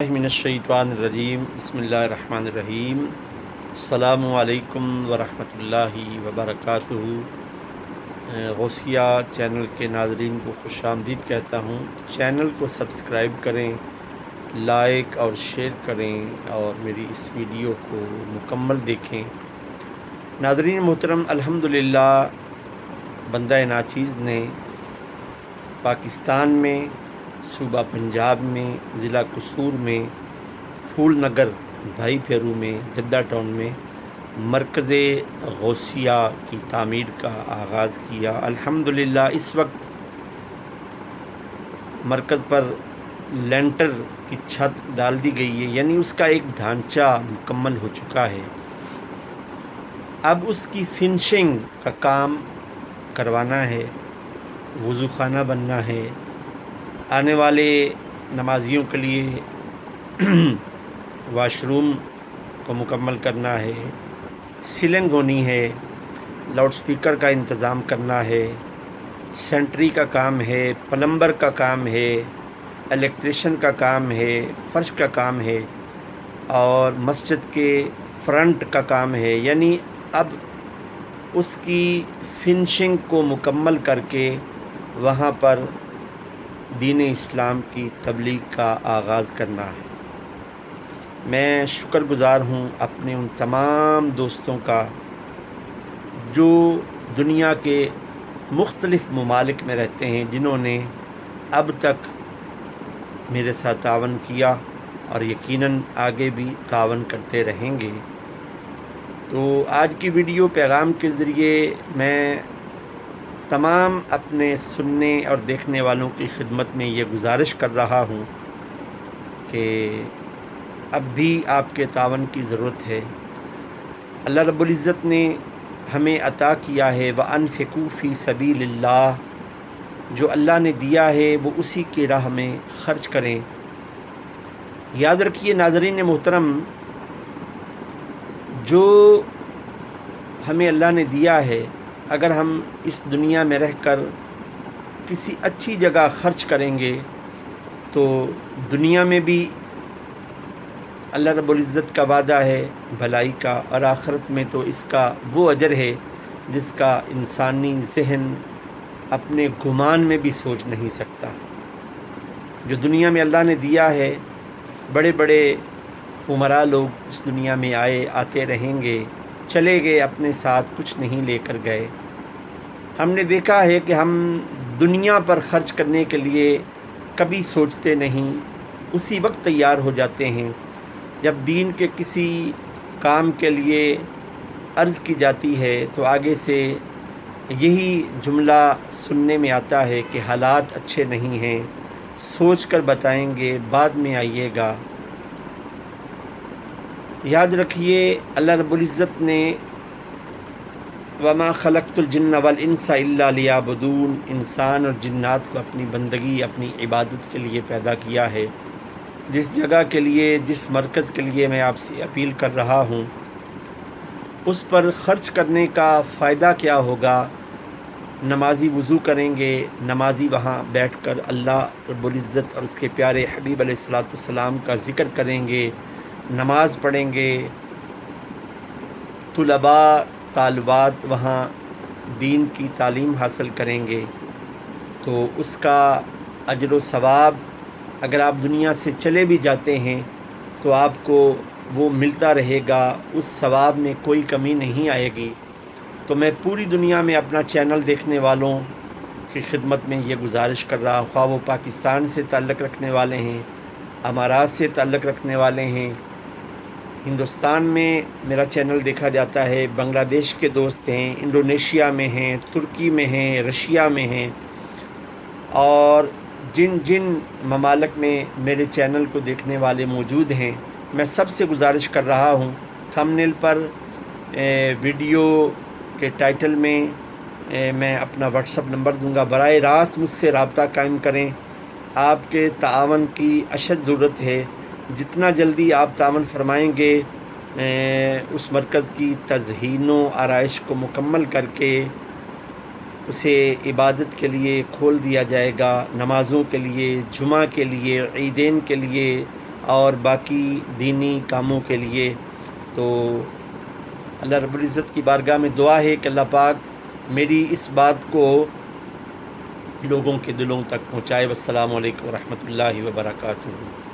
मिनश्शैतानिर्रजीम बिस्मिल्लाहिर्रहमानिर्रहीम। अस्सलामु अलैकुम वरहमतुल्लाहि वबरकातुहू। गौसिया चैनल के नाज़रीन को खुशामदीद कहता हूँ। चैनल को सब्सक्राइब करें, लाइक और शेयर करें और मेरी इस वीडियो को मुकम्मल देखें। नाज़रीन मोहतरम, अल्हम्दुलिल्लाह बंदा नाचीज़ ने पाकिस्तान में सूबा पंजाब में ज़िला कसूर में फूल नगर भाई फेरू में जद्दा टाउन में मरकज़ गौसिया की तामीर का आगाज़ किया। अल्हम्दुलिल्लाह इस वक्त मरकज़ पर लेंटर की छत डाल दी गई है, यानी उसका एक ढांचा मुकम्मल हो चुका है। अब उसकी फिनिशिंग का काम करवाना है, वज़ू खाना बनना है, आने वाले नमाजियों के लिए वाशरूम को मुकम्मल करना है, सीलिंग होनी है, लाउड स्पीकर का इंतज़ाम करना है, सेंट्री का काम है, प्लम्बर का काम है, इलेक्ट्रिशियन का काम है, फर्श का काम है और मस्जिद के फ्रंट का काम है। यानी अब उसकी फिनिशिंग को मुकम्मल करके वहाँ पर दीन इस्लाम की तबलीग का आगाज़ करना है। मैं शुक्रगुज़ार हूँ अपने उन तमाम दोस्तों का जो दुनिया के मुख्तलिफ़ ममालिक में रहते हैं, जिन्होंने अब तक मेरे साथ तावन किया और यकीनन आगे भी तावन करते रहेंगे। तो आज की वीडियो पैगाम के ज़रिए मैं तमाम अपने सुनने और देखने वालों की खिदमत में ये गुजारिश कर रहा हूँ कि अब भी आपके तावन की ज़रूरत है। अल्लाह रब्बुल इज़्ज़त ने हमें अता किया है व अनफ़िकू फ़ी सबीलिल्लाह, जो अल्लाह ने दिया है वो उसी की राह में ख़र्च करें। याद रखिए नाज़रीन मोहतरम, जो हमें अल्लाह ने दिया है, अगर हम इस दुनिया में रहकर किसी अच्छी जगह ख़र्च करेंगे तो दुनिया में भी अल्लाह रब्बुल इज़्ज़त का वादा है भलाई का, और आखिरत में तो इसका वो अजर है जिसका इंसानी ज़हन अपने गुमान में भी सोच नहीं सकता। जो दुनिया में अल्लाह ने दिया है, बड़े बड़े उमरा लोग इस दुनिया में आए, आते रहेंगे, चले गए, अपने साथ कुछ नहीं लेकर गए। हमने देखा है कि हम दुनिया पर ख़र्च करने के लिए कभी सोचते नहीं, उसी वक्त तैयार हो जाते हैं जब दीन के किसी काम के लिए अर्ज़ की जाती है तो आगे से यही जुमला सुनने में आता है कि हालात अच्छे नहीं हैं, सोच कर बताएंगे, बाद में आइएगा। याद रखिए अल्लाह रब्बुल इज़्ज़त ने वमा खलक़तुल जिन्न वल इंसा इल्ला लियाबुदून, इंसान और जिन्नात को अपनी बंदगी, अपनी इबादत के लिए पैदा किया है। जिस जगह के लिए, जिस मरकज़ के लिए मैं आपसे अपील कर रहा हूँ, उस पर ख़र्च करने का फ़ायदा क्या होगा? नमाजी वज़ू करेंगे, नमाजी वहाँ बैठकर अल्लाह रब्बुल इज़्ज़त और उसके प्यारे हबीब अलैहिस्सलातु वस्सलाम का ज़िक्र करेंगे, नमाज़ पढ़ेंगे, तुलबा तालिबात वहाँ दीन की तालीम हासिल करेंगे, तो उसका अजर व सवाब अगर आप दुनिया से चले भी जाते हैं तो आपको वो मिलता रहेगा, उस सवाब में कोई कमी नहीं आएगी। तो मैं पूरी दुनिया में अपना चैनल देखने वालों की खिदमत में ये गुजारिश कर रहा हूँ, ख्वाह वो पाकिस्तान से ताल्लुक़ रखने वाले हैं, अमारात से ताल्लुक़ रखने वाले हैं, हिंदुस्तान में मेरा चैनल देखा जाता है, बांग्लादेश के दोस्त हैं, इंडोनेशिया में हैं, तुर्की में हैं, रशिया में हैं, और जिन जिन ममालिक में मेरे चैनल को देखने वाले मौजूद हैं, मैं सबसे गुजारिश कर रहा हूँ, थंबनेल पर वीडियो के टाइटल में मैं अपना व्हाट्सअप नंबर दूंगा, बराए रास्त मुझसे रब्ता कायम करें। आपके तावन की अशद ज़रूरत है। जितना जल्दी आप तावन फरमाएंगे उस मरकज़ की तज़हीनो आराइश को मुकम्मल करके उसे इबादत के लिए खोल दिया जाएगा, नमाज़ों के लिए, जुमा के लिए, ईदैन के लिए اور باقی دینی کاموں کے لیے۔ تو اللہ رب العزت کی بارگاہ میں دعا ہے کہ اللہ پاک میری اس بات کو لوگوں کے دلوں تک پہنچائے۔ والسلام علیکم ورحمۃ اللہ وبرکاتہ۔